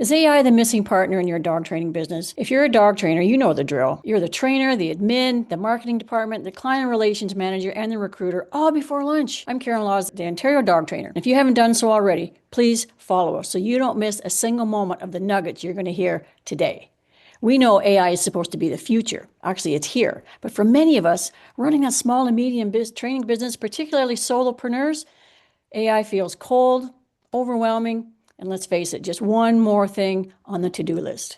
Is AI the missing partner in your dog training business? If you're a dog trainer, you know the drill. You're the trainer, the admin, the marketing department, the client relations manager, and the recruiter all before lunch. I'm Karen Laws, the Ontario dog trainer. If you haven't done so already, please follow us so you don't miss a single moment of the nuggets you're going to hear today. We know AI is supposed to be the future. Actually, it's here. But for many of us, running a small and medium training business, particularly solopreneurs, AI feels cold, overwhelming, and let's face it, just one more thing on the to-do list.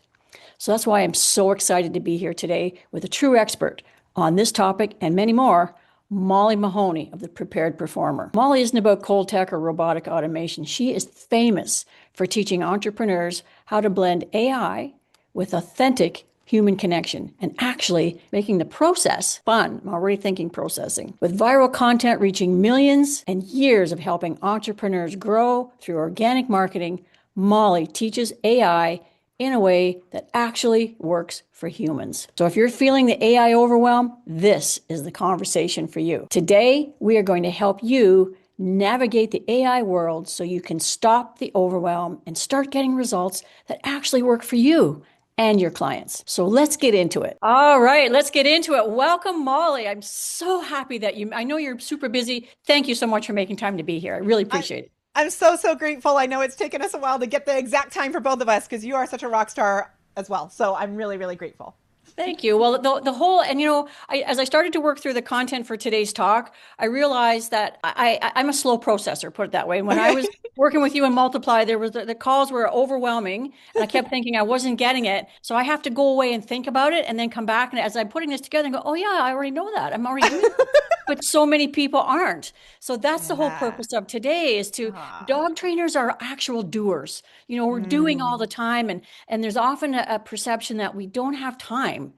So that's why I'm so excited to be here today with a true expert on this topic and many more, Molly Mahoney of the Prepared Performer. Molly isn't about cold tech or robotic automation. She is famous for teaching entrepreneurs how to blend AI with authentic human connection and actually making the process fun. I'm already thinking processing. With viral content reaching millions and years of helping entrepreneurs grow through organic marketing, Molly teaches AI in a way that actually works for humans. So if you're feeling the AI overwhelm, this is the conversation for you. Today, we are going to help you navigate the AI world so you can stop the overwhelm and start getting results that actually work for you and your clients. So let's get into it. All right, let's get into it. Welcome, Molly. I'm so happy that I know you're super busy. Thank you so much for making time to be here. I really I, appreciate it. I'm so grateful. I know it's taken us a while to get the exact time for both of us because you are such a rock star as well. So I'm really grateful. Thank you. Well, the whole, and as I started to work through the content for today's talk, I realized that I'm a slow processor, put it that way. When I Okay. was working with you in Multiply, there was the calls were overwhelming, and I kept thinking I wasn't getting it. So I have to go away and think about it, and then come back. And as I'm putting this together, and go, oh yeah, I already know that. I'm already doing that. But so many people aren't. So that's the whole Yeah. purpose of today is to Ah. dog trainers are actual doers. We're doing all Mm. the time, and there's often a perception that we don't have time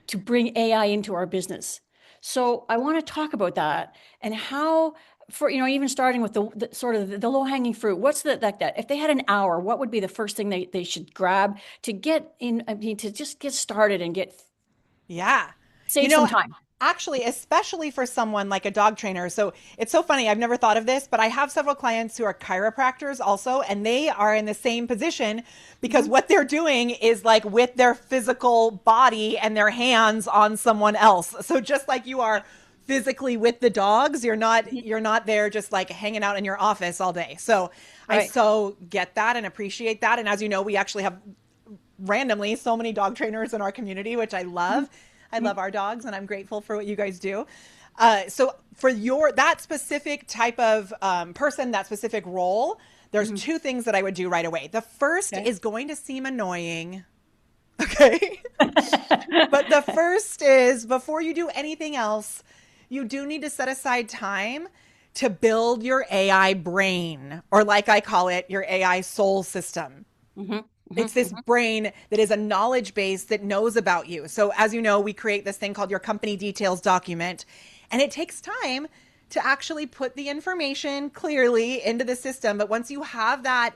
to bring AI into our business. So I want to talk about that and how, for even starting with the sort of the low hanging fruit. What's the like that? If they had an hour, what would be the first thing they should grab to get in? I mean, to just get started and get Yeah. You save some know, time. actually, especially for someone like a dog trainer. So it's so funny. I've never thought of this, but I have several clients who are chiropractors also, and they are in the same position because Mhm. what they're doing is like with their physical body and their hands on someone else. So just like you are physically with the dogs, you're not there just like hanging out in your office all day. So I Right. so get that and appreciate that. And as you know, we actually have randomly so many dog trainers in our community, which I Mhm. love. I Mhm. love our dogs, and I'm grateful for what you guys do. So for your that specific type of person, that specific role, there's Mhm. two things that I would do right away. The first Okay. is going to seem annoying, okay? But the first is before you do anything else, you do need to set aside time to build your AI brain, or like I call it, your AI soul system. Mhm. It's Mhm. this Mhm. brain that is a knowledge base that knows about you. So, as you know, we create this thing called your company details document, and it takes time to actually put the information clearly into the system. But once you have that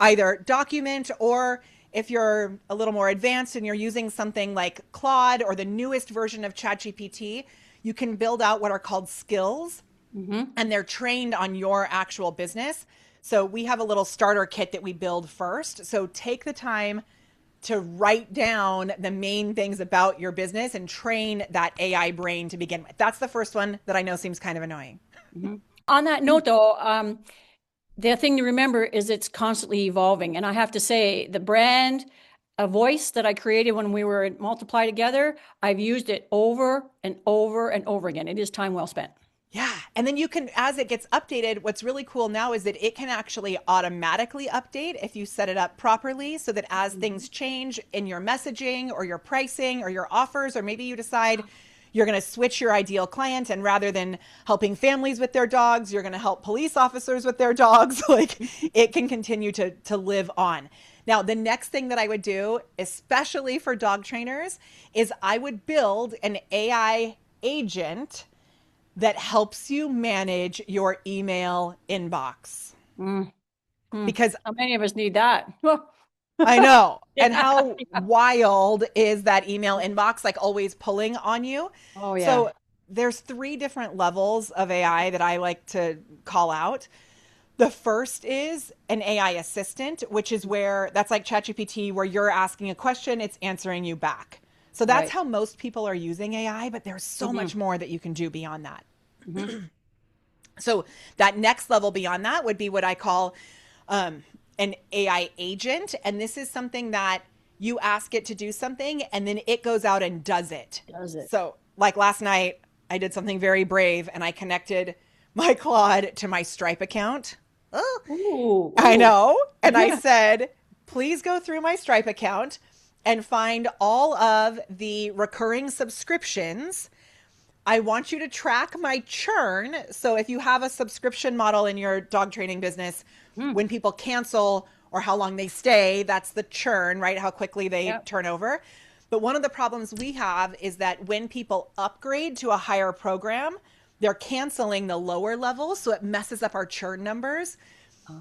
either document, or if you're a little more advanced and you're using something like Claude or the newest version of ChatGPT, you can build out what are called skills, Mhm. and they're trained on your actual business. So we have a little starter kit that we build first. So take the time to write down the main things about your business and train that AI brain to begin with. That's the first one that I know seems kind of annoying. Mhm. On that note, though, the thing to remember is it's constantly evolving. And I have to say, the brand, a voice that I created when we were at Multiply together, I've used it over and over and over again. It is time well spent. Yeah. And then you can, as it gets updated, what's really cool now is that it can actually automatically update if you set it up properly so that as Mhm. things change in your messaging or your pricing or your offers, or maybe you decide you're going to switch your ideal client and rather than helping families with their dogs, you're going to help police officers with their dogs, like it can continue to live on. Now, the next thing that I would do, especially for dog trainers, is I would build an AI agent that helps you manage your email inbox. Mm, mm. Because How many of us need that? I know, Yeah, and how yeah. wild is that email inbox, like always pulling on you. Oh, yeah. So there's three different levels of AI that I like to call out. The first is an AI assistant, which is where that's like ChatGPT, where you're asking a question, it's answering you back. So that's Right. how most people are using AI, but there's so Mm-hmm. much more that you can do beyond that. Mm-hmm. So that next level beyond that would be what I call an AI agent. And this is something that you ask it to do something and then it goes out and does it. Does it? So, like last night, I did something very brave and I connected my Claude to my Stripe account. Oh, Ooh, I ooh. know. And I Yeah. said, please go through my Stripe account and find all of the recurring subscriptions. I want you to track my churn. So if you have a subscription model in your dog training business, Mm. when people cancel or how long they stay, that's the churn, right? How quickly they Yep. turn over. But one of the problems we have is that when people upgrade to a higher program, they're canceling the lower levels. So it messes up our churn numbers.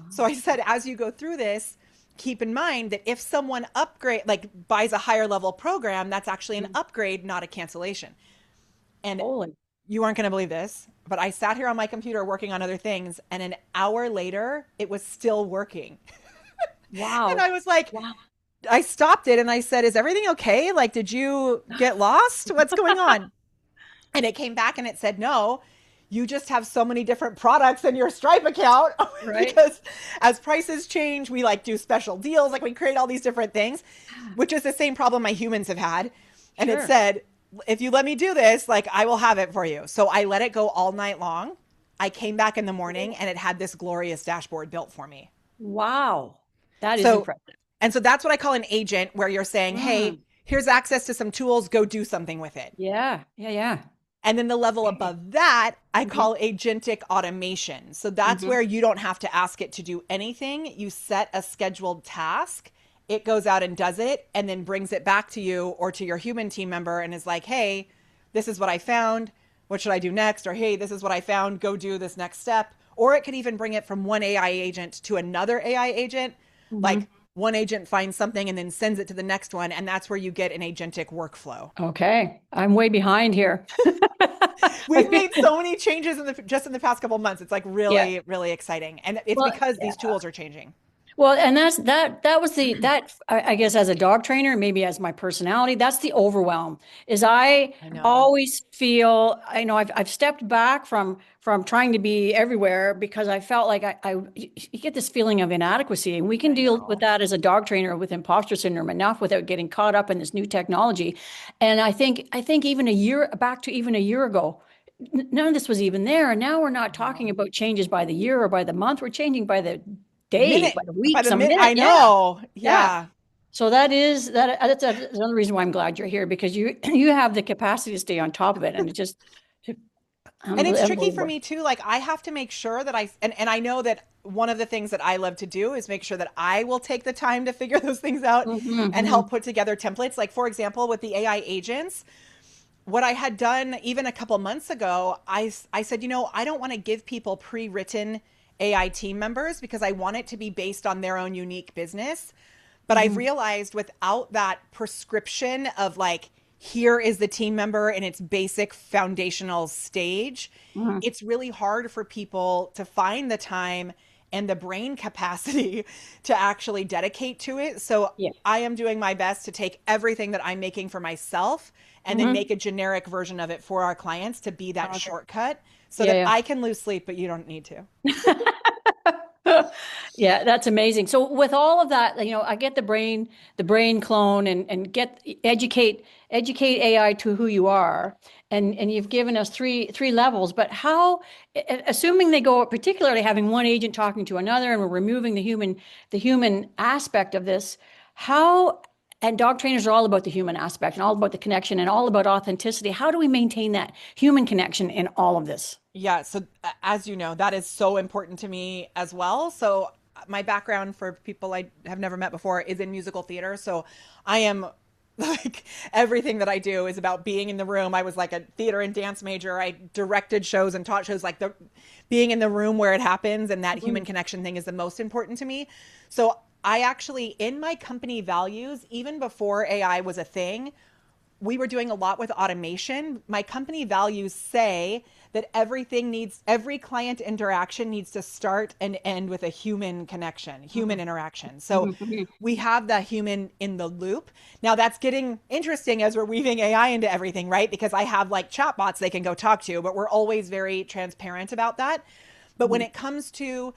So I Oh. said, as you go through this, keep in mind that if someone buys a higher level program, that's actually an Mm. upgrade, not a cancellation. And Holy. you aren't going to believe this, but I sat here on my computer working on other things, and an hour later, it was still working. And Wow. I was like, Wow. I stopped it and I said, is everything okay? Like, did you get lost? What's going on? And it came back and it said, no, you just have so many different products in your Stripe account Right. because as prices change, we like do special deals, like we create all these different things, which is the same problem my humans have had. And it Sure. said, if you let me do this, like I will have it for you. So I let it go all night long. I came back in the morning and it had this glorious dashboard built for me. Wow. That is So, impressive. and so that's what I call an agent where you're saying, hey, Mm. here's access to some tools, go do something with it. Yeah. Yeah. Yeah. And then the level Okay. above that, I Mm-hmm. call agentic automation. So that's Mm-hmm. where you don't have to ask it to do anything. You set a scheduled task, it goes out and does it, and then brings it back to you or to your human team member and is like, hey, this is what I found. What should I do next? Or hey, this is what I found. Go do this next step. Or it could even bring it from one AI agent to another AI agent. Mm-hmm. Like one agent finds something and then sends it to the next one. And that's where you get an agentic workflow. Okay. I'm way behind here. We've made so many changes in the just in the past couple of months. It's like Yeah. really, really exciting, and it's Well, because yeah. these tools are changing. Well, and that was the that I guess as a dog trainer, maybe as my personality, that's the overwhelm. Is I I know. always feel I know I've stepped back from trying to be everywhere because I felt like I you get this feeling of inadequacy, and we can I deal with know. that as a dog trainer with imposter syndrome enough without getting caught up in this new technology. And I think even a year ago, none of this was even there. And now we're not I talking know. about changes by the year or by the month. We're changing by the day, Minute by the by week, the some minute. minute. I Yeah. know. Yeah. Yeah. So that's another reason why I'm glad you're here because you have the capacity to stay on top of it. And it's just And it's tricky for unbelievable. me too. Like I have to make sure that and I know that one of the things that I love to do is make sure that I will take the time to figure those things out and help Hmm. put together templates. Like for example, with the AI agents, what I had done even a couple months ago, I said, I don't want to give people pre-written AI team members because I want it to be based on their own unique business. But I've Hmm. realized without that prescription of like, here is the team member in its basic foundational stage, Hmm. it's really hard for people to find the time and the brain capacity to actually dedicate to it. So Yeah. I am doing my best to take everything that I'm making for myself and then Hmm. make a generic version of it for our clients to be that Okay. shortcut so that Yeah. I can lose sleep, but you don't need to. Yeah, that's amazing. So with all of that, I get the brain clone and get educate AI to who you are. And you've given us three levels, but how, assuming they go particularly having one agent talking to another and we're removing the human aspect of this, how and dog trainers are all about the human aspect and all about the connection and all about authenticity. How do we maintain that human connection in all of this? Yeah, so as you know, that is so important to me as well. So my background for people I have never met before is in musical theater. So I am like everything that I do is about being in the room. I was like a theater and dance major. I directed shows and taught shows like the being in the room where it happens and that human Mhm. connection thing is the most important to me. So I actually in my company values even before AI was a thing, we were doing a lot with automation. My company values say that every client interaction needs to start and end with a human connection, human interaction. So we have the human in the loop. Now that's getting interesting as we're weaving AI into everything, right? Because I have like chatbots they can go talk to, but we're always very transparent about that. But when it comes to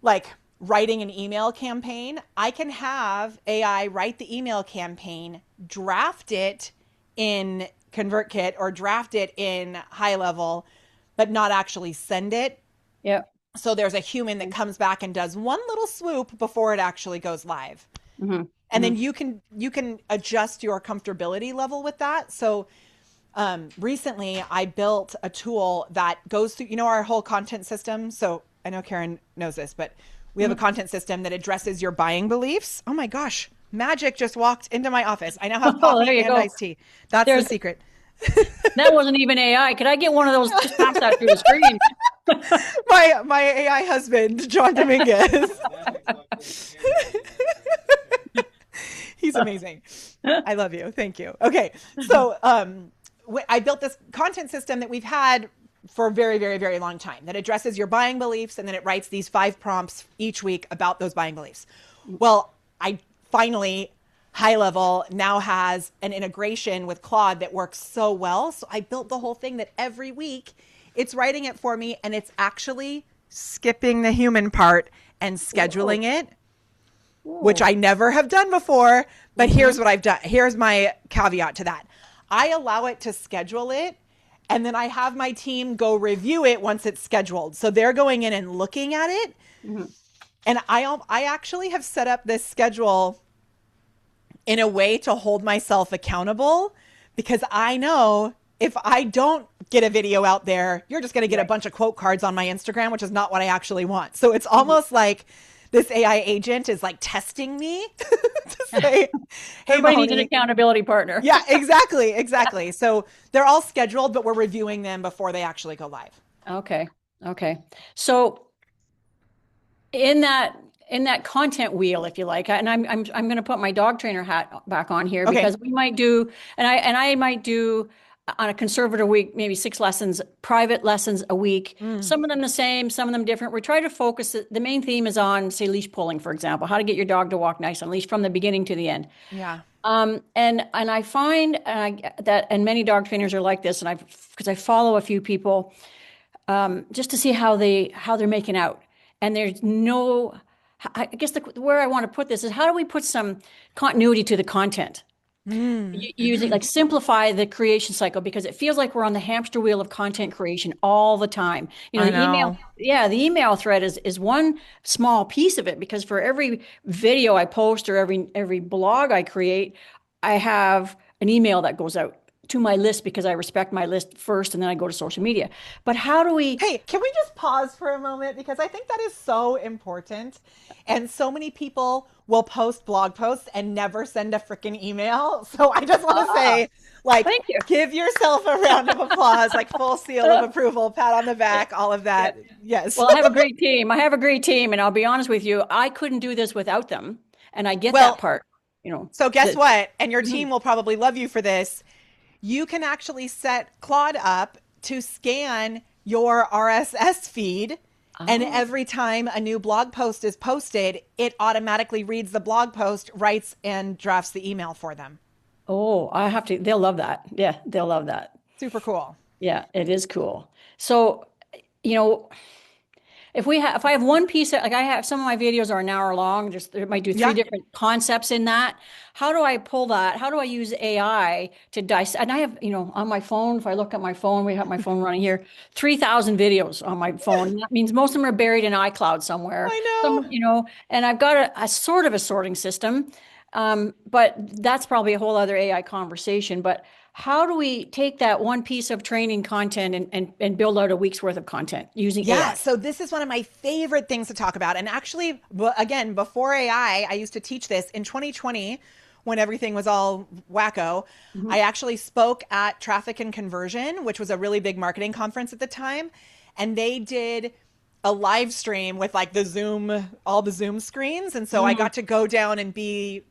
like writing an email campaign, I can have AI write the email campaign, draft it in ConvertKit or draft it in High Level, but not actually send it. Yeah. So there's a human that comes back and does one little swoop before it actually goes live. And then you can adjust your comfortability level with that. So recently I built a tool that goes through, our whole content system. So I know Karen knows this, but we have a content system that addresses your buying beliefs. Oh my gosh. Magic just walked into my office. I now have coffee and iced tea. That's the secret. That wasn't even AI. Could I get one of those? Just pass that through the screen. my AI husband, John Dominguez. He's amazing. I love you. Thank you. Okay. So I built this content system that we've had for a very, very, very long time that addresses your buying beliefs. And then it writes these 5 prompts each week about those buying beliefs. Well, I finally, High Level now has an integration with Claude that works so well. So I built the whole thing that every week it's writing it for me and it's actually skipping the human part and scheduling it, which I never have done before. But here's what I've done. Here's my caveat to that. I allow it to schedule it, and then I have my team go review it once it's scheduled. So they're going in and looking at it. And I actually have set up this schedule in a way to hold myself accountable, because I know if I don't get a video out there, you're just going to get a bunch of quote cards on my Instagram, which is not what I actually want. So it's almost like this AI agent is like testing me to say, hey, everybody needs an accountability partner. Yeah, exactly. So they're all scheduled, but we're reviewing them before they actually go live. Okay. So in that content wheel, if you like, and I'm going to put my dog trainer hat back on here, because we might do, and I might do on a conservative week, maybe 6 lessons, private lessons a week. Some of them the same, some of them different. We try to focus. The main theme is on, say, leash pulling, for example, how to get your dog to walk nice on leash from the beginning to the end. Yeah. And I find that many dog trainers are like this, and because I follow a few people, just to see how they're making out. And there's no, I guess where I want to put this is, how do we put some continuity to the content? Using, like, simplify the creation cycle, because it feels like we're on the hamster wheel of content creation all the time. The email thread is one small piece of it, because for every video I post or every blog I create, I have an email that goes out to my list, because I respect my list first, and then I go to social media. But how do we... Hey, can we just pause for a moment? Because I think that is so important. And so many people will post blog posts and never send a freaking email. So I just want to say, like, give yourself a round of applause, like full seal of approval, pat on the back, all of that. Yes. Well, I have a great team. And I'll be honest with you, I couldn't do this without them. And I get that part, So guess what? And your team will probably love you for this. You can actually set Claude up to scan your RSS feed. And every time a new blog post is posted, it automatically reads the blog post, writes, and drafts the email for them. Oh, I have to. They'll love that. Yeah, they'll love that. Super cool. Yeah, it is cool. So, if I have one piece, like, I have, some of my videos are an hour long, I might do 3 different concepts in that. How do I pull that? How do I use AI to dissect? And I have, on my phone, if I look at my phone, we have my phone running here, 3,000 videos on my phone. And that means most of them are buried in iCloud somewhere. I know. And I've got a sort of a sorting system, but that's probably a whole other AI conversation. But how do we take that one piece of training content and build out a week's worth of content using AI? Yeah, so this is one of my favorite things to talk about. And actually, again, before AI, I used to teach this in 2020 when everything was all wacko. I actually spoke at Traffic and Conversion, which was a really big marketing conference at the time. And they did a live stream with, like, all the Zoom screens. And so I got to go down and be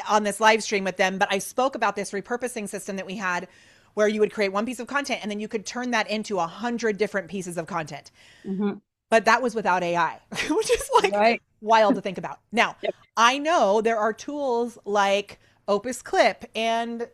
on this live stream with them, but I spoke about this repurposing system that we had where you would create one piece of content and then you could turn that into 100 different pieces of content. Mm-hmm. But that was without AI, which is like Right. wild to think about. Now, Yep. I know there are tools like Opus Clip and,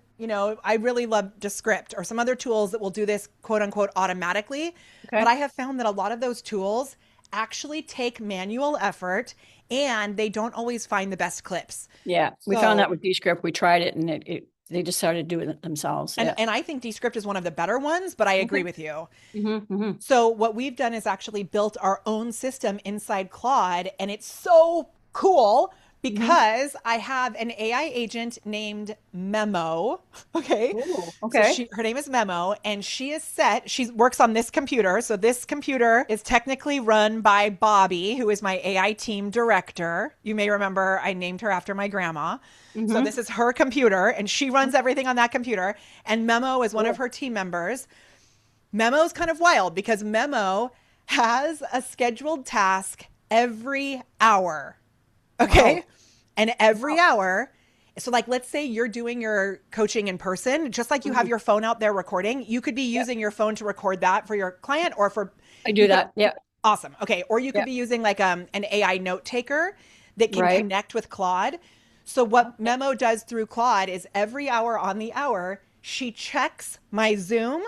I really love Descript or some other tools that will do this quote unquote automatically. Okay. But I have found that a lot of those tools actually take manual effort and they don't always find the best clips. Yeah. We So- found that with Descript. We tried it and they just started doing it themselves. And, Yeah. and I think Descript is one of the better ones, but I agree with you. Mm-hmm, mm-hmm. So what we've done is actually built our own system inside Claude, and it's so cool because I have an AI agent named Memo. Okay. Ooh, okay. So her name is Memo, and she works on this computer. So this computer is technically run by Bobby, who is my AI team director. You may remember I named her after my grandma. So this is her computer, and she runs everything on that computer. And Memo is one of her team members. Memo's kind of wild because Memo has a scheduled task every hour. Okay. Wow. And every hour. So like, let's say you're doing your coaching in person, just like you have your phone out there recording, you could be using your phone to record that for your client or for. I do that. Yeah. Awesome. Okay. Or you could be using like an AI note taker that can connect with Claude. So what Memo does through Claude is every hour on the hour, she checks my Zoom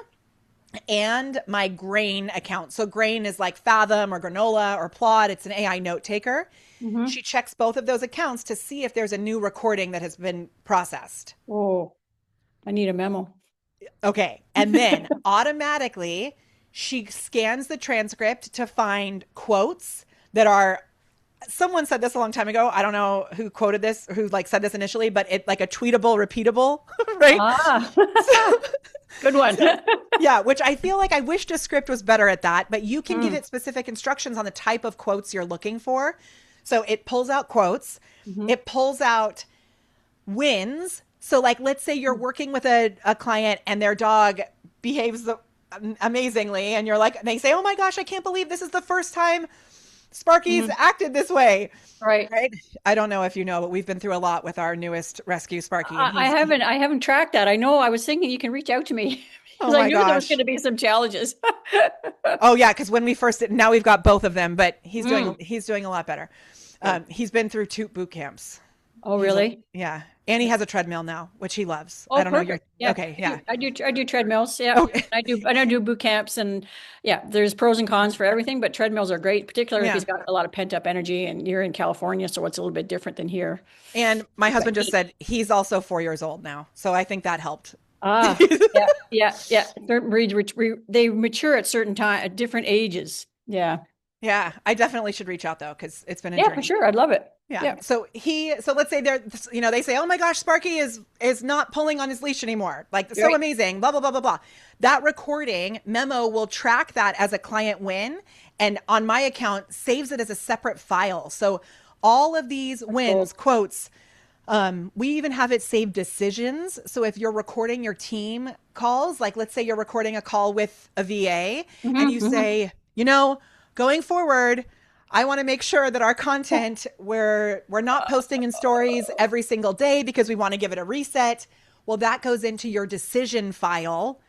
and my Grain account. So Grain is like Fathom or Granola or Plod. It's an AI note taker. Mm-hmm. She checks both of those accounts to see if there's a new recording that has been processed. Oh, I need a memo. Okay. And then automatically she scans the transcript to find quotes that are, someone said this a long time ago. I don't know who quoted this, who like said this initially, but it like a tweetable, repeatable, right? Ah. Good one. Yeah, which I feel like I wish Descript was better at that, but you can give it specific instructions on the type of quotes you're looking for. So it pulls out quotes. Mm-hmm. It pulls out wins. So like, let's say you're working with a client and their dog behaves amazingly. And you're like, they say, oh my gosh, I can't believe this is the first time Sparky's acted this way. Right. I don't know if you know, but we've been through a lot with our newest rescue, Sparky. I haven't tracked that. I know. I was thinking you can reach out to me because I knew there was going to be some challenges. Oh yeah, because when we first did, now we've got both of them, but he's doing a lot better. He's been through 2 boot camps. Oh really? Yeah, and he has a treadmill now, which he loves. Oh, I don't perfect. know. Okay, yeah. I do treadmills. Yeah, okay. I do boot camps, and yeah, there's pros and cons for everything, but treadmills are great, particularly if he's got a lot of pent up energy. And you're in California, so it's a little bit different than here. And my husband just said he's also 4 years old now, so I think that helped. Ah, yeah. Certain breeds they mature at certain at different ages. Yeah. Yeah, I definitely should reach out though, because it's been a journey. For sure. I'd love it. Yeah. So let's say they say, oh my gosh, Sparky is not pulling on his leash anymore. Like so amazing, blah, blah, blah, blah, blah. That recording Memo will track that as a client win. And on my account saves it as a separate file. So all of these wins, quotes, we even have it saved decisions. So if you're recording your team calls, like let's say you're recording a call with a VA and you say, going forward, I want to make sure that our content, we're not posting in stories every single day because we want to give it a reset. Well, that goes into your decision file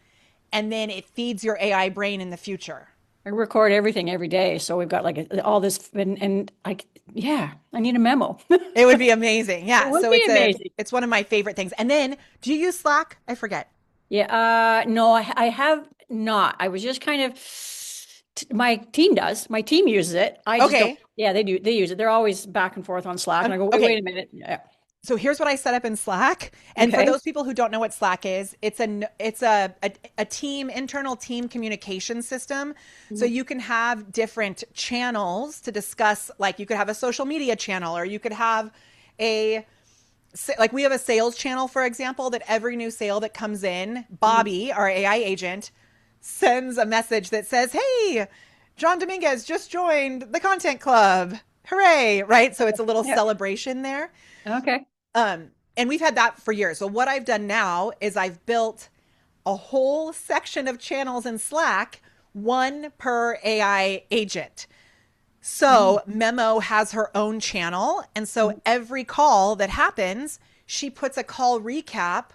and then it feeds your AI brain in the future. I record everything every day. So we've got like all this and I need a memo. It would be amazing. Yeah. So amazing. It's one of my favorite things. And then do you use Slack? I forget. Yeah. No, I have not. I was just kind of, my team does. My team uses it. I just don't. Yeah, they do. They use it. They're always back and forth on Slack. And I go, wait a minute. Yeah. So here's what I set up in Slack. And for those people who don't know what Slack is, it's a internal team communication system. Mm-hmm. So you can have different channels to discuss, like you could have a social media channel, or you could have like we have a sales channel, for example, that every new sale that comes in, Bobby, our AI agent, sends a message that says, hey, John Dominguez just joined the content club. Hooray. Right. So it's a little celebration there. Okay. And we've had that for years. So what I've done now is I've built a whole section of channels in Slack, one per AI agent. So Memo has her own channel. And so every call that happens, she puts a call recap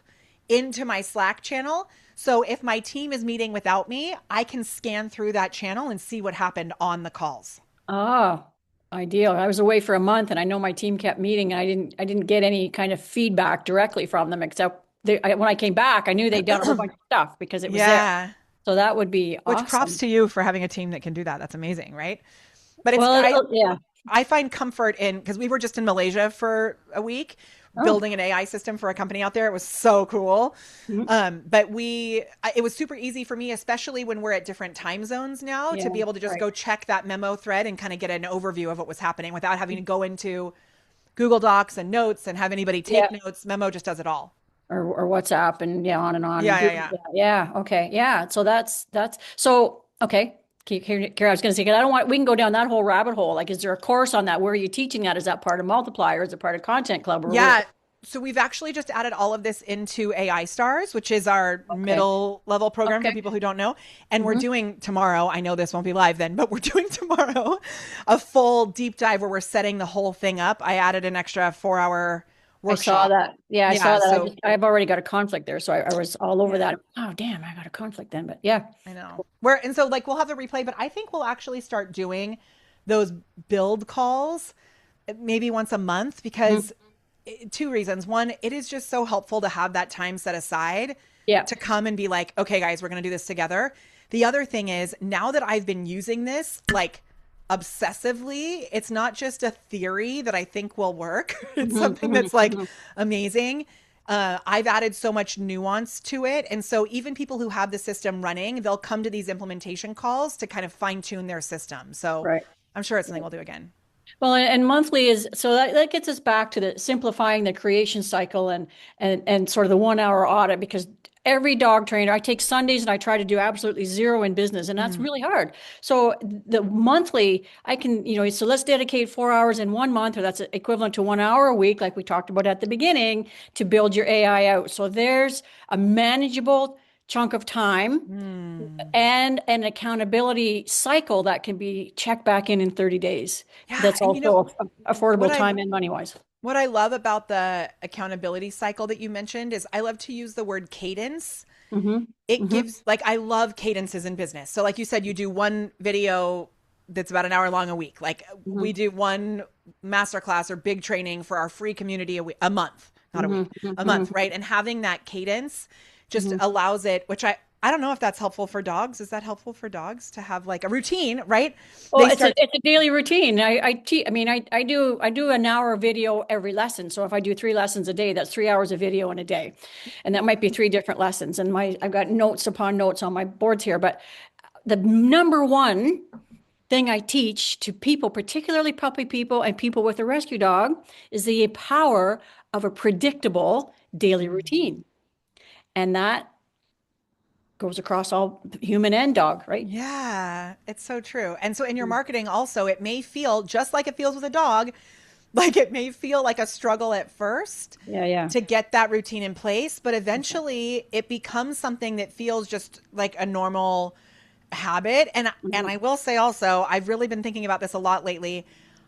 into my Slack channel. So if my team is meeting without me, I can scan through that channel and see what happened on the calls. Oh, ideal. I was away for a month and I know my team kept meeting and I didn't get any kind of feedback directly from them except when I came back, I knew they'd done a whole bunch of stuff because it was there. Yeah. So that would be Which props awesome. to you for having a team that can do that. That's amazing, right? But it's Well, yeah. I find comfort in because we were just in Malaysia for a week Oh. building an AI system for a company out there. It was so cool. Mhm. But it was super easy for me, especially when we're at different time zones now, Yeah, to be able to just right. go check that memo thread and kind of get an overview of what was happening without having to go into Google Docs and notes and have anybody take Yeah. notes. Memo just does it all. Or WhatsApp and yeah, on and on. And Yeah, yeah, Google. yeah. Yeah. Yeah. Okay. Yeah. So that's so okay. Kara, I was going to say, 'cause I don't want, we can go down that whole rabbit hole. Like, is there a course on that? Where are you teaching that? Is that part of Multiplier? Is it part of Content Club or where? Yeah. So we've actually just added all of this into AI Stars, which is our Okay. middle level program for Okay. people who don't know. And we're Hmm. doing tomorrow, I know this won't be live then, but we're doing tomorrow a full deep dive where we're setting the whole thing up. I added an extra 4 hour I saw workshop. that. Yeah, I Yeah. saw that. So I've already got a conflict there. So I was all over yeah, that. Oh, damn, I got a conflict then. But yeah. I know. And so like we'll have the replay, but I think we'll actually start doing those build calls maybe once a month Mhm. because two reasons. One, it is just so helpful to have that time set aside Yeah. to come and be like, okay, guys, we're going to do this together. The other thing is now that I've been using this like obsessively, it's not just a theory that I think will work. It's Mhm, something mhm, that's like mhm. amazing. I've added so much nuance to it. And so even people who have the system running, they'll come to these implementation calls to kind of fine tune their system. So Right. I'm sure it's something we'll do again. Well, and monthly is so that gets us back to the simplifying the creation cycle and sort of the 1 hour audit because every dog trainer, I take Sundays and I try to do absolutely zero in business, and that's Mm. really hard. So the monthly, I can, so let's dedicate 4 hours in 1 month, or that's equivalent to 1 hour a week, like we talked about at the beginning, to build your AI out. So there's a manageable chunk of time Mm. and an accountability cycle that can be checked back in 30 days. Yeah. That's And you know, also what affordable I time and money wise. What I love about the accountability cycle that you mentioned is I love to use the word cadence. Hmm. It Hmm. gives, like, I love cadences in business. So, like you said, you do one video that's about an hour long a week. Like, we Hmm. do one masterclass or big training for our free community a month, not a Hmm. week, a Hmm. month, right? And having that cadence just Hmm. allows it, which I don't know if that's helpful for dogs. Is that helpful for dogs to have like a routine, right? Well, They it's a start, it's a daily routine. I mean, I do an hour video every lesson. So if I do 3 lessons a day, that's 3 hours of video in a day, and that might be 3 different lessons. And I've got notes upon notes on my boards here. But the number one thing I teach to people, particularly puppy people and people with a rescue dog, is the power of a predictable daily routine. And that goes across all human and dog, right? yeah, it's so true. And so in your marketing also, it may feel just like it feels with a dog, like it may feel like a struggle at first Yeah, yeah. to get that routine in place, but eventually it becomes something that feels just like a normal habit. And Mhm. I will say also, I've really been thinking about this a lot lately.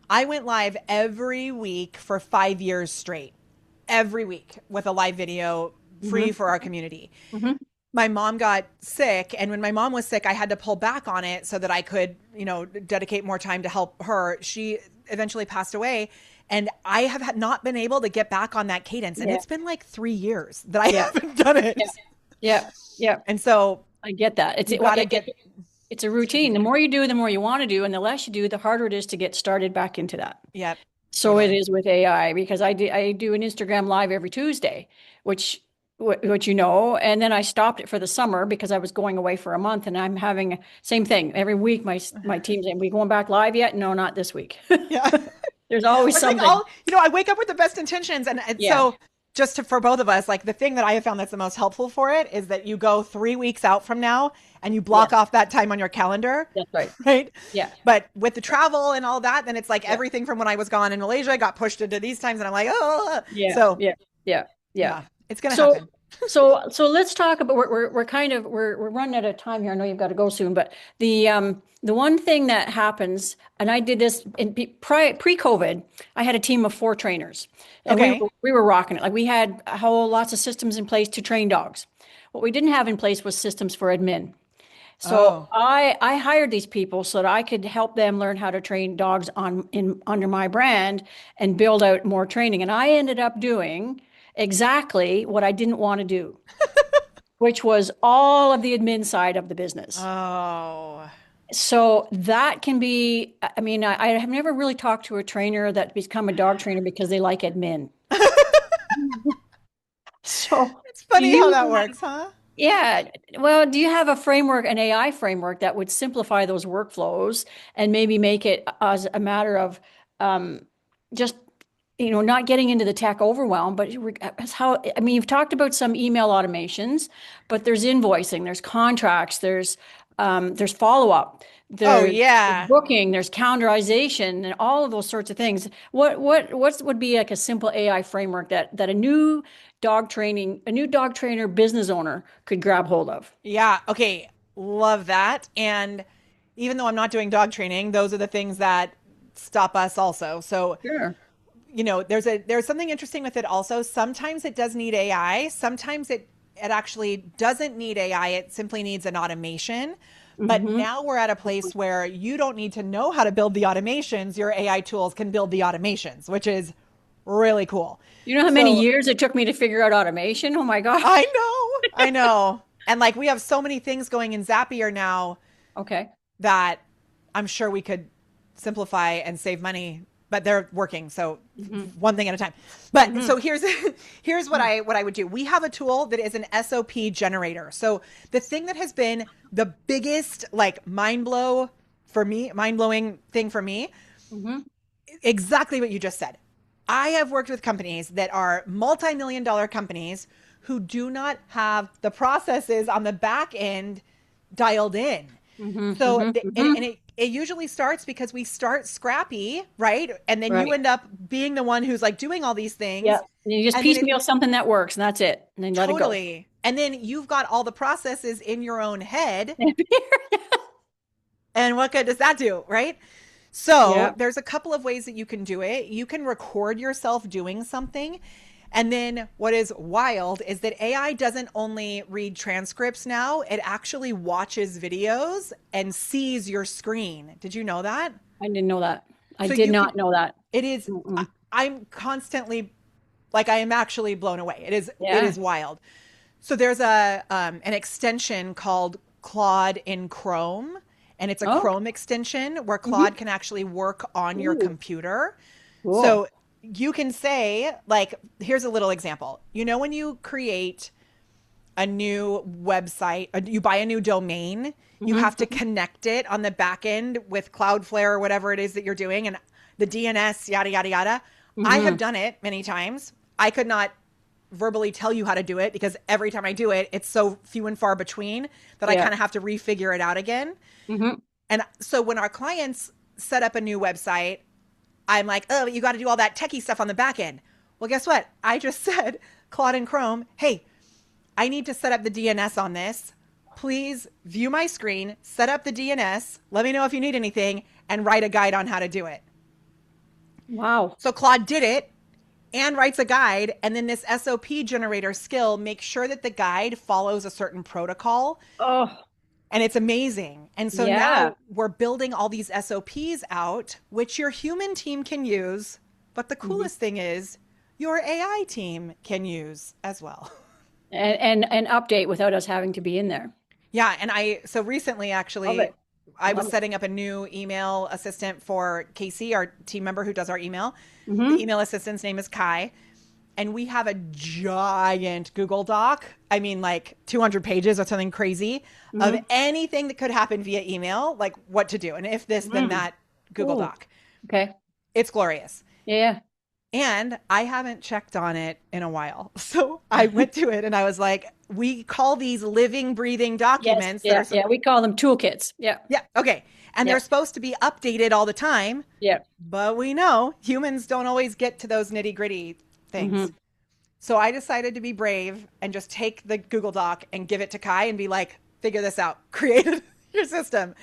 I went live every week for 5 years straight. Every week with a live video free Mhm. for our community. Mhm. My mom got sick, and when my mom was sick I had to pull back on it so that I could dedicate more time to help her. She eventually passed away, and I have not been able to get back on that cadence, and Yeah, it's been like 3 years that I yeah, haven't done yeah, it. yeah, yeah. And so I get that. you got to get It's a routine. The more you do, the more you want to do, and the less you do, the harder it is to get started back into that. yep, So it totally. is with AI because I do an Instagram live every Tuesday, which and then I stopped it for the summer because I was going away for a month, and I'm having same thing every week. My team's saying, "We going back live yet?" No, not this week. Yeah. There's always It's like something. I wake up with the best intentions. And Yeah, so just for both of us, like the thing that I have found that's the most helpful for it is that you go 3 weeks out from now and you yeah, block off that time on your calendar, that's right. right? Yeah, But with the travel and all that, then it's like yeah, everything from when I was gone in Malaysia got pushed into these times. And I'm like, oh, yeah, so yeah, yeah, yeah. yeah, it's going to So happen. So let's talk about we're kind of we're running out of time here. I know you've got to go soon, but the one thing that happens, and I did this in pre-COVID, I had a team of 4 trainers, and Okay. we were rocking it. Like we had whole lots of systems in place to train dogs. What we didn't have in place was systems for admin. So Oh. I hired these people so that I could help them learn how to train dogs on in under my brand and build out more training. And I ended up doing exactly what I didn't want to do, which was all of the admin side of the business. Oh. So that can be, I mean, I have never really talked to a trainer that become a dog trainer because they like admin. So It's do funny how you that works, huh? yeah. Well, do you have a framework, an AI framework that would simplify those workflows and maybe make it as a matter of um, just, not getting into the tech overwhelm, but as how, I mean, you've talked about some email automations, but there's invoicing, there's contracts, there's follow-up, Oh, there's yeah. booking, there's calendarization, and all of those sorts of things. What would be like a simple AI framework that a new dog trainer business owner could grab hold of? Yeah. Okay. Love that. And even though I'm not doing dog training, those are the things that stop us also. So, Sure. there's something interesting with it also. Sometimes it does need AI. Sometimes it actually doesn't need AI. It simply needs an automation. But Hmm. now we're at a place where you don't need to know how to build the automations. Your AI tools can build the automations, which is really cool. You know how many So years it took me to figure out automation? Oh my God. I know, I know. And like we have so many things going in Zapier now Okay. that I'm sure we could simplify and save money, but they're working. So Hmm. one thing at a time. But Hmm. so here's what I would do. We have a tool that is an SOP generator. So the thing that has been the biggest like mind blowing thing for me, Hmm. exactly what you just said. I have worked with companies that are multi-million dollar companies who do not have the processes on the back end dialed in. Hmm. So, Hmm. and, Hmm. and it usually starts because we start scrappy, right? And then you Right. end up being the one who's like doing all these Yeah. things. You just And then it piecemeal something that works and that's it. And then let it go. totally, and then you've got all the processes in your own head. And what good does that do, right? So Yeah. there's a couple of ways that you can do it. You can record yourself doing something. And then what is wild is that AI doesn't only read transcripts now, it actually watches videos and sees your screen. Did you know that? I didn't know that. I So did you can, not know that. it is, Mm-mm. I'm constantly, like, I am actually blown away. It Yeah. is wild. So there's an extension called Claude in Chrome, and it's a Oh. Chrome extension where Claude Hmm. can actually work on your Ooh, computer. cool. So you can say, like, here's a little example. You know, when you create a new website, you buy a new domain, you Hmm. have to connect it on the back end with Cloudflare or whatever it is that you're doing, and the DNS, yada, yada, yada. I have Hmm. done it many times. I could not verbally tell you how to do it because every time I do it, it's so few and far between that I Yeah. kind of have to refigure it out again. Hmm. And so when our clients set up a new website, I'm like, oh, you got to do all that techie stuff on the back end. Well, guess what? I just said, Claude and Chrome, hey, I need to set up the DNS on this. Please view my screen, set up the DNS, let me know if you need anything, and write a guide on how to do it. Wow. So Claude did it and writes a guide. And then this SOP generator skill makes sure that the guide follows a certain protocol. Oh, And it's amazing. And so yeah. now we're building all these SOPs out, which your human team can use. But the Hmm. coolest thing is your AI team can use as well. And update without us having to be in there. Yeah, and so recently Love actually it. I was Love it. setting up a new email assistant for Casey, our team member who does our email. The Hmm. email assistant's name is Kai, and we have a giant Google Doc. I mean, like 200 pages or something crazy of Hmm. anything that could happen via email, like what to do, and if this, then Hmm. that Google Ooh. Doc. Okay. It's glorious. Yeah. And I haven't checked on it in a while. So I went to it and I was like, we call these living, breathing Yes. documents that Yeah. are, Yeah. We call them toolkits. Yeah. yeah, okay. And Yeah. they're supposed to be updated all the time. Yeah. But we know humans don't always get to those nitty gritty Hmm. things. So I decided to be brave and just take the Google Doc and give it to Kai and be like, figure this out, create your system.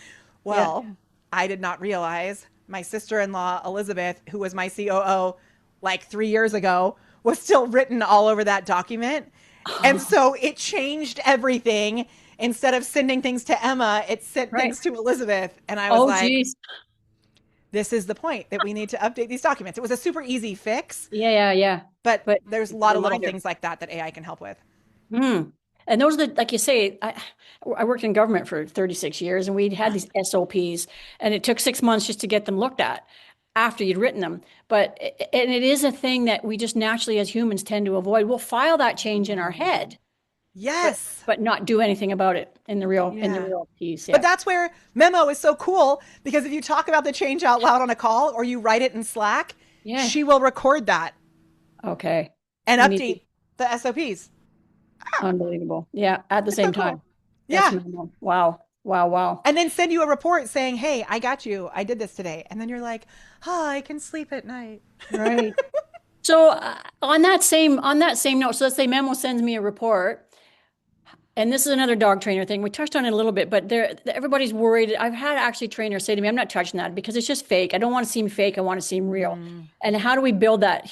Yeah. Well, I did not realize my sister-in-law, Elizabeth, who was my COO like 3 years ago, was still written all over that document. And so it changed everything. Instead of sending things to Emma, it sent Right. things to Elizabeth. And I was Oh, like, geez. this is the point that we need to update these documents. It was a super easy fix, Yeah, yeah, yeah. but But there's a it's a lot of little reminder. things like that that AI can help with. Mm. And those are the, like you say, I worked in government for 36 years and we had these SOPs and it took 6 months just to get them looked at after you'd written them. And it is a thing that we just naturally as humans tend to avoid. We'll file that change in our head, but Yes. but not do anything about it in the Yeah. real piece. But Yeah. that's where Memo is so cool because if you talk about the change out loud on a call or you write it in Slack, Yeah. she will record that Okay. and We need to, update the SOPs. unbelievable. Yeah. At the It's so same cool. time. That's Yeah. minimal. Wow. Wow. Wow. And then send you a report saying, hey, I got you. I did this today. And then you're like, oh, I can sleep at night. Right. So on that same note, so let's say Memo sends me a report, and this is another dog trainer thing. We touched on it a little bit, but everybody's worried. I've had actually trainers say to me, "I'm not touching that because it's just fake. I don't want to seem fake. I want to seem real." Mm. And how do we build that?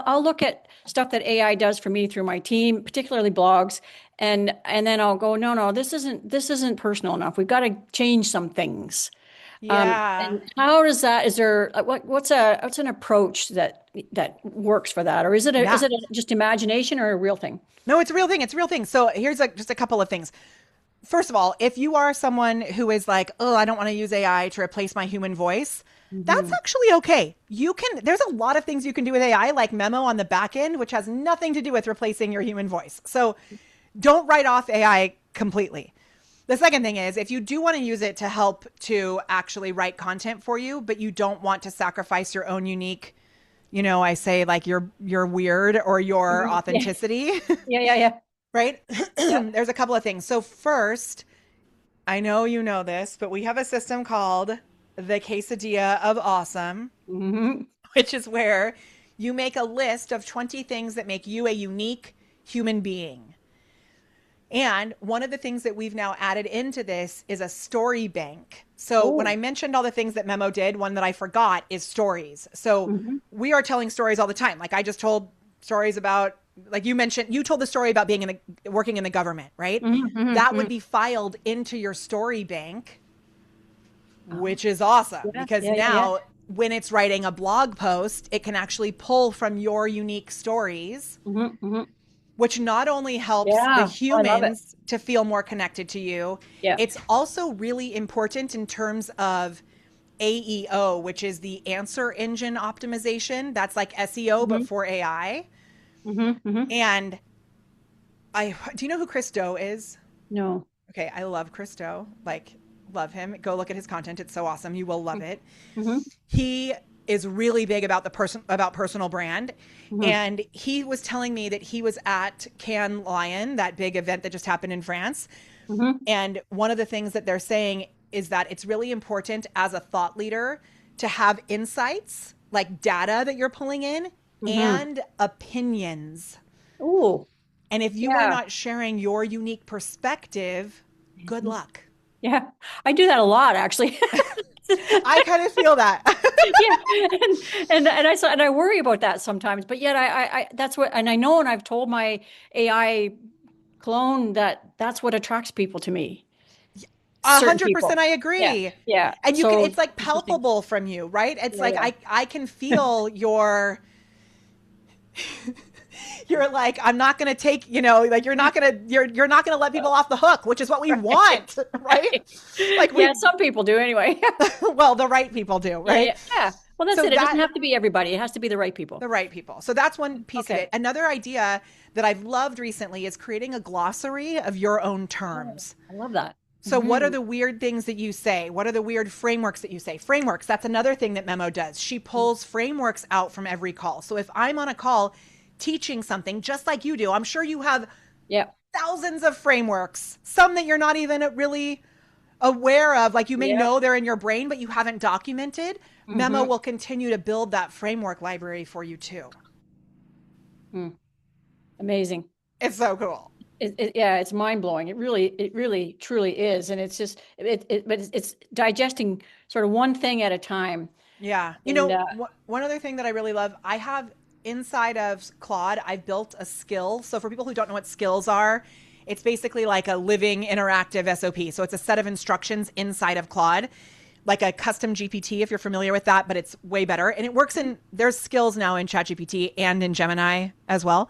I'll look at stuff that AI does for me through my team, particularly blogs, and then I'll go, no, this isn't personal enough. We've got to change some things. Yeah. And how does that, is there, what's an approach that works for that? Or is Yeah. it just imagination or a real thing? No, it's a real thing. It's a real thing. So here's just a couple of things. First of all, if you are someone who is like, oh, I don't want to use AI to replace my human voice, that's Hmm. actually okay. There's a lot of things you can do with AI, like Memo on the back end, which has nothing to do with replacing your human voice. So don't write off AI completely. The second thing is if you do want to use it to help to actually write content for you, but you don't want to sacrifice your own unique, I say like your weird or your Hmm. Yeah, authenticity, yeah, yeah, yeah. right? Yep. There's a couple of things. So first, I know you know this, but we have a system called the Quesadilla of Awesome, Hmm. which is where you make a list of 20 things that make you a unique human being. And one of the things that we've now added into this is a story bank. So when Oh. I mentioned all the things that Memo did, one that I forgot is stories. So Hmm. we are telling stories all the time. Like I just told stories about, like you mentioned, you told the story about being working in the government, right? Hmm. Hmm. That Hmm. would be filed into your story bank, Oh. which is awesome Yeah, because yeah, yeah, yeah. now when it's writing a blog post, it can actually pull from your unique stories, Hmm. Hmm. which not only helps the Yeah. Oh, I love it. humans to feel more connected to you, Yeah. it's also really important in terms of AEO, which is the answer engine optimization. That's like SEO, but Hmm. for AI. Hmm. Hmm. And do you know who Chris Do is? No. Okay, I love Chris Do. Like, love him. Go look at his content. It's so awesome. You will love it. Hmm. He is really big about about personal brand. Hmm. And he was telling me that he was at Cannes Lion, that big event that just happened in France. Hmm. And one of the things that they're saying is that it's really important as a thought leader to have insights, like data that you're pulling in, Hmm. and opinions. Oh, And if you are yeah. not sharing your unique perspective, good luck. Yeah. I do that a lot, actually. I kind of feel that. Yeah, and I worry about that sometimes, but yet I that's what, and I know, and I've told my AI clone that that's what attracts people to me, A certain hundred percent, people. I Yeah, agree. yeah. And you can, So it's like interesting. palpable from you, right? It's Yeah, like yeah. I can feel you're like, I'm not gonna take, like you're not gonna let people off the hook, which is what we Right, want, right? right. Like Yeah, some people do anyway. well, the right people do, Yeah, right? yeah, yeah. Well, that's So it. It doesn't that have to be everybody. It has to be the right people. the right people. So that's one piece of Okay. it. Another idea that I've loved recently is creating a glossary of your own Oh, terms. I love that. So, what are Hmm. the weird things that you say? What are the weird frameworks that you say? Frameworks, that's another thing that Memo does. She pulls frameworks out from every call. So, if I'm on a call teaching something just like you do, I'm sure you have Yeah, thousands of frameworks, some that you're not even really aware of. Like you may yeah. know they're in your brain, but you haven't documented. Memo Hmm. will continue to build that framework library for you too. Amazing. It's so cool. Yeah, it's mind blowing. It really, truly is, and it's just but it's digesting sort of one thing at a time. Yeah. And One other thing that I really love, I have inside of Claude, I've built a skill. So for people who don't know what skills are, it's basically like a living interactive SOP. So it's a set of instructions inside of Claude, like a custom GPT, if you're familiar with that, but it's way better. And it works there's skills now in ChatGPT and in Gemini as well.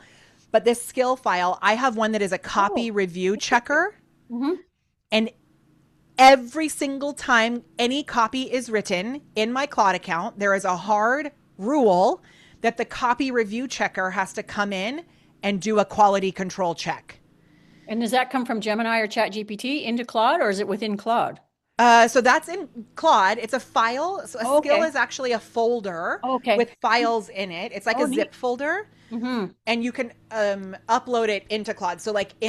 But this skill file, I have one that is a copy oh, review interesting. checker. Hmm. And every single time any copy is written in my Claude account, there is a hard rule that the copy review checker has to come in and do a quality control check. And does that come from Gemini or ChatGPT into Claude, or is it within Claude? So that's in Claude. It's a file. So a Oh, skill okay. is actually a folder Oh, okay. with files in it. It's like Oh, a neat. zip folder, Hmm. and you can upload it into Claude. So like you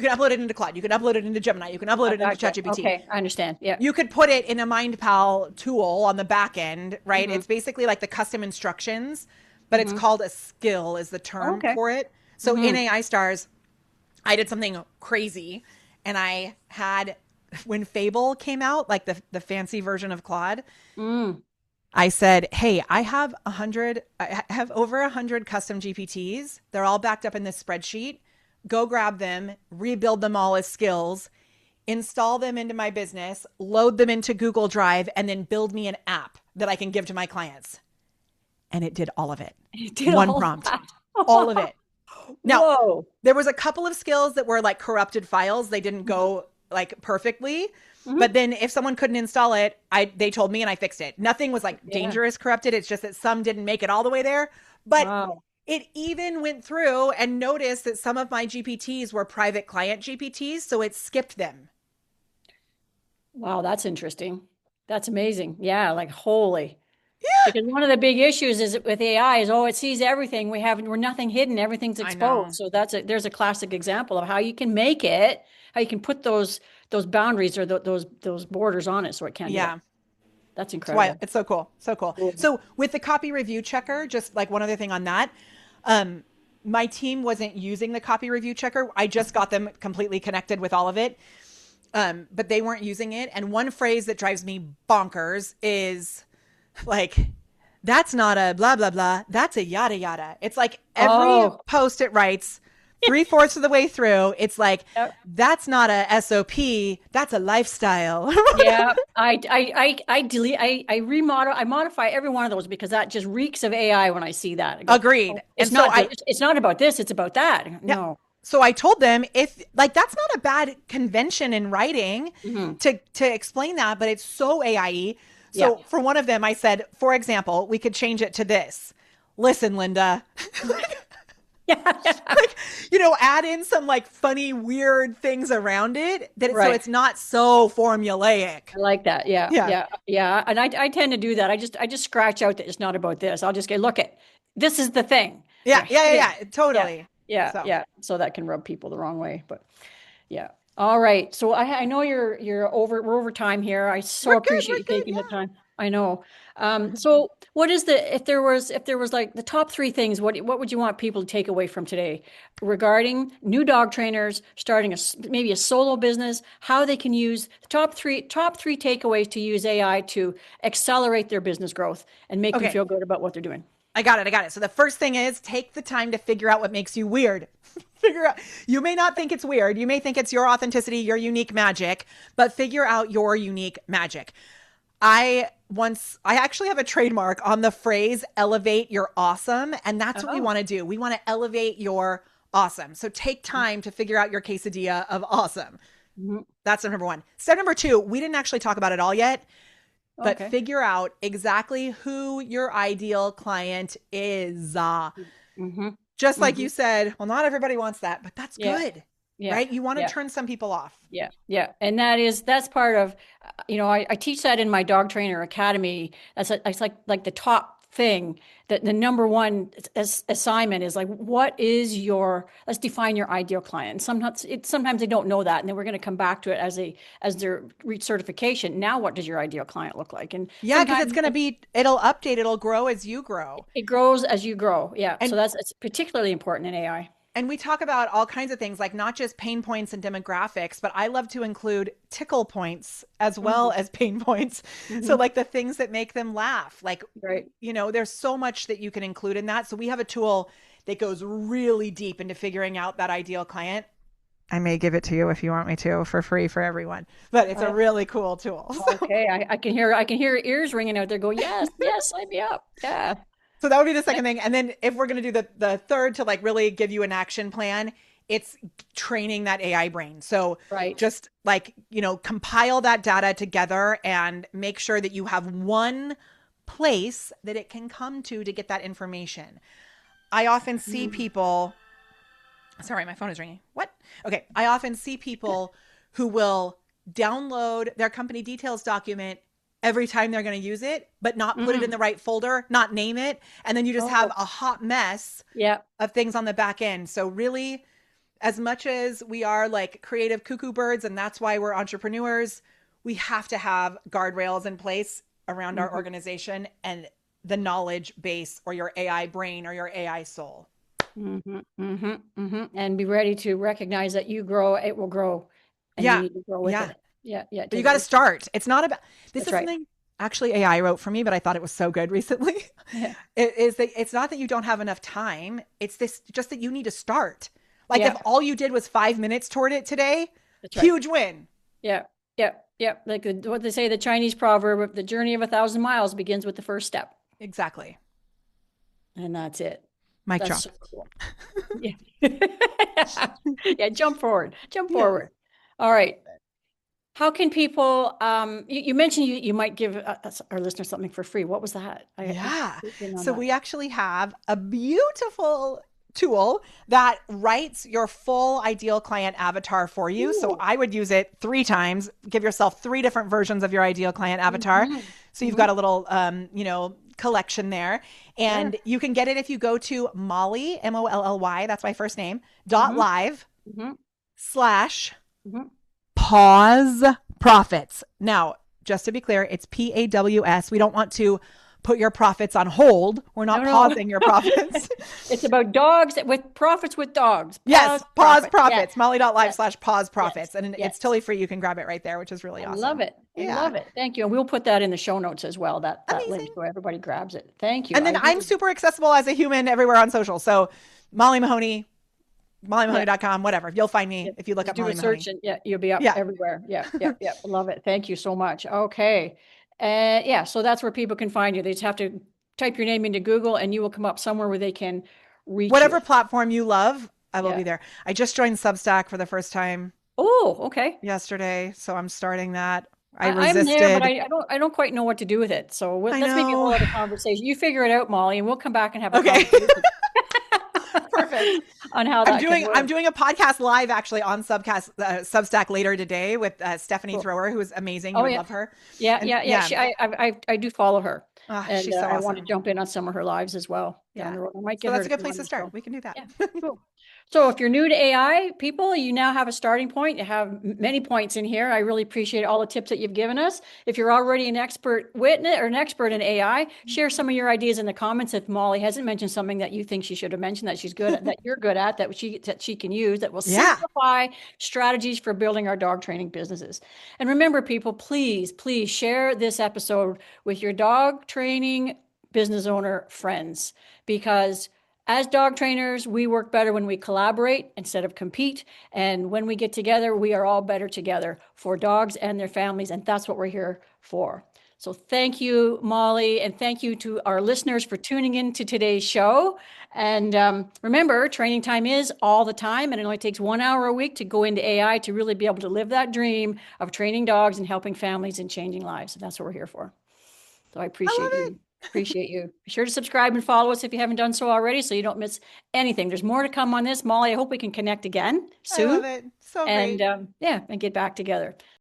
can upload it into Claude. You can upload it into Gemini. You can upload I it into gotcha. ChatGPT. Okay, I understand. Yeah. You could put it in a MindPal tool on the back end, right? Hmm. It's basically like the custom instructions, but it's Hmm. called a skill is the term Okay. for it. So Hmm. in AI Stars, I did something crazy, and I had when Fable came out, like the fancy version of Claude, Mm. I said, "Hey, I have over 100 custom GPTs. They're all backed up in this spreadsheet. Go grab them, rebuild them all as skills, install them into my business, load them into Google Drive, and then build me an app that I can give to my clients." And it did all of it. You did One all prompt, that. all of it. Now, Whoa. there was a couple of skills that were like corrupted files. They didn't go like perfectly. Hmm. But then if someone couldn't install it, they told me and I fixed it. Nothing was like Yeah. dangerous corrupted. It's just that some didn't make it all the way there. But Wow. it even went through and noticed that some of my GPTs were private client GPTs, so it skipped them. Wow, that's interesting. That's amazing. Yeah, like holy. Because one of the big issues is with AI is it sees everything. We're nothing hidden, everything's I exposed. know. So there's a classic example of how you can make it, how you can put those boundaries or those borders on it so it can't do that. Yeah. That's It's why incredible. it's so cool. So cool. Cool. So with the copy review checker, just like one other thing on that, um, my team wasn't using the copy review checker. I just got them completely connected with all of it. But they weren't using it. And one phrase that drives me bonkers is like, that's not a blah, blah, blah. That's a yada, yada. It's like every Oh, post it writes, three-fourths of the way through, it's like, yep. that's not a SOP. That's a lifestyle. Yeah. I delete, I remodel, I modify every one of those because that just reeks of AI when I see that. I go, Agreed. oh, it's And so not, it's not about this, it's about that. yeah. No. So I told them if like that's not a bad convention in writing Hmm. to explain that, but it's so AIE. Yeah. So for one of them, I said, for example, we could change it to this. Listen, Linda, Yeah. like add in some like funny, weird things around it so Right. it's not so formulaic. I like that. Yeah, Yeah, yeah, yeah. And I tend to do that. I just scratch out that it's not about this. I'll just get look at this is the thing. yeah, Yeah, yeah, here yeah, it is. yeah, Yeah, totally. yeah, So yeah. So that can rub people the wrong way. But yeah. All right. So I know we're over time here. I so we're good. appreciate We're you good. taking the time. I know. So what is if there was like the top three things, what would you want people to take away from today regarding new dog trainers starting maybe a solo business, how they can use the top three takeaways to use AI to accelerate their business growth and make them Okay, feel good about what they're doing. I got it. I got it. So the first thing is take the time to figure out what makes you weird. Figure out, you may not think it's weird. You may think it's your authenticity, your unique magic, but figure out your unique magic. I actually have a trademark on the phrase elevate your awesome. And that's what we Oh. want to do. We want to elevate your awesome. So take time to figure out your quesadilla of awesome. Mhm. That's step number one. Step number two, we didn't actually talk about it all yet, but Okay. figure out exactly who your ideal client is. Mm-hmm. Just like Mm-hmm. you said, well, not everybody wants that, but that's Yeah. good, Yeah. right? You want to Yeah. turn some people off. Yeah, yeah, and that's part of, I teach that in my dog trainer academy. It's like the top thing, that the number one assignment is like, what is your, let's define your ideal client. Sometimes they don't know that. And then we're going to come back to it as their reach certification. Now, what does your ideal client look like? And Yeah, because it's sometimes going to be, it'll update, it'll grow as you grow. it grows as you grow. Yeah. So And it's particularly important in AI. And we talk about all kinds of things like not just pain points and demographics, but I love to include tickle points as well Mhm. as pain points. So, Mhm. like the things that make them laugh. Like, Right. there's so much that you can include in that. So, we have a tool that goes really deep into figuring out that ideal client. I may give it to you if you want me to for free for everyone, but it's a Uh, really cool tool. okay. I can hear ears ringing out there. Go, yes, yes, sign me up. Yeah. So that would be the second thing. And then if we're going to do the third to like really give you an action plan, it's training that AI brain. So Right. just like, compile that data together and make sure that you have one place that it can come to get that information. I often see Mhm. people, sorry, my phone is ringing. What? Okay. I often see people who will download their company details document every time they're going to use it, but not put it in Mhm. the right folder, not name it. And then you just have Oh, a hot mess yeah. of things on the back end. So, really, as much as we are like creative cuckoo birds, and that's why we're entrepreneurs, we have to have guardrails in place around our Mhm. organization and the knowledge base or your AI brain or your AI soul. Mhm. Mhm. Mhm. And be ready to recognize that you grow, it will grow, and you Yeah. need to grow with Yeah. it. Yeah. Yeah. But you Take it got to with you. start. It's not about, this That's is right. something actually AI wrote for me, but I thought it was so good recently. Yeah. It is that it's not that you don't have enough time. It's this just that you need to start. Like if Yeah. all you did was 5 minutes toward it today, That's right. huge win. Yeah. Yeah. Yeah. Like what they say, the Chinese proverb, the journey of 1,000 miles begins with the first step. Exactly. And that's it. Mic That's so drop. cool. Yeah. Yeah. Jump forward. Jump Yes. forward. All right. How can people, you mentioned you might give our listeners something for free. What was that? I Yeah. in on So that. we actually have a beautiful tool that writes your full ideal client avatar for you. So Ooh. I would use it 3 times, give yourself 3 different versions of your ideal client avatar. Mm-hmm. So you've Mm-hmm. got a little, collection there. Sure. And you can get it if you go to Molly, Molly, that's my first name, dot Mm-hmm. live Mm-hmm. slash Mm-hmm. pause profits. Now, just to be clear, it's PAWS. We don't want to put your profits on hold. We're not No, no. pausing your profits. It's about dogs with profits with dogs. Yes, Pause pause profits. profits. Yes. Molly.live Yes. slash pause Yes. profits. And it's Yes. totally free. You can grab it right there, which is really I awesome. love it. I Yeah. love it. Thank you. And we'll put that in the show notes as well, that link Amazing. so everybody grabs it. Thank you. And then I I'm really, super accessible as a human everywhere on social. So Molly Mahoney, yeah. mollymahoney.com, whatever. You'll find me Yep. if you look Just up do a Molly Mahoney. search and yeah, you'll be up Yeah. everywhere. Yeah, yeah, yeah. I love it. Thank you so much. Okay. And yeah, so that's where people can find you. They just have to type your name into Google and you will come up somewhere where they can reach Whatever you. platform you love, I will be Yeah. there. I just joined Substack for the first time Oh, okay. yesterday, so I'm starting that. I I'm there, but resisted. I don't quite know what to do with it. So I that's maybe a whole know. other conversation. You figure it out, Molly, and we'll come back and have a Okay. conversation Perfect. on how I'm that can doing I'm work. doing a podcast live actually on Substack later today with Stephanie Cool. Thrower, who is amazing. You Oh would yeah. love her. Yeah, And yeah, yeah. yeah, I do follow her, and she's so I want to awesome. jump in on some of her lives as well down Yeah. the road. I might So get her that's to a good come place on to the start. show. We can do that. Yeah, cool. So if you're new to AI, people, you now have a starting point. You have many points in here. I really appreciate all the tips that you've given us. If you're already an expert witness or an expert in AI, share some of your ideas in the comments. If Molly hasn't mentioned something that you think she should have mentioned that she's good at, that you're good at, that she can use, that will Yeah. simplify strategies for building our dog training businesses. And remember, people, please share this episode with your dog training business owner friends, because as dog trainers, we work better when we collaborate instead of compete. And when we get together, we are all better together for dogs and their families. And that's what we're here for. So thank you, Molly, and thank you to our listeners for tuning in to today's show. And remember, training time is all the time, and it only takes 1 hour a week to go into AI to really be able to live that dream of training dogs and helping families and changing lives. And that's what we're here for. So I I appreciate love it. you. Appreciate you. Be sure to subscribe and follow us if you haven't done so already so you don't miss anything. There's more to come on this. Molly, I hope we can connect again I love soon it. So and great. yeah, and get back together.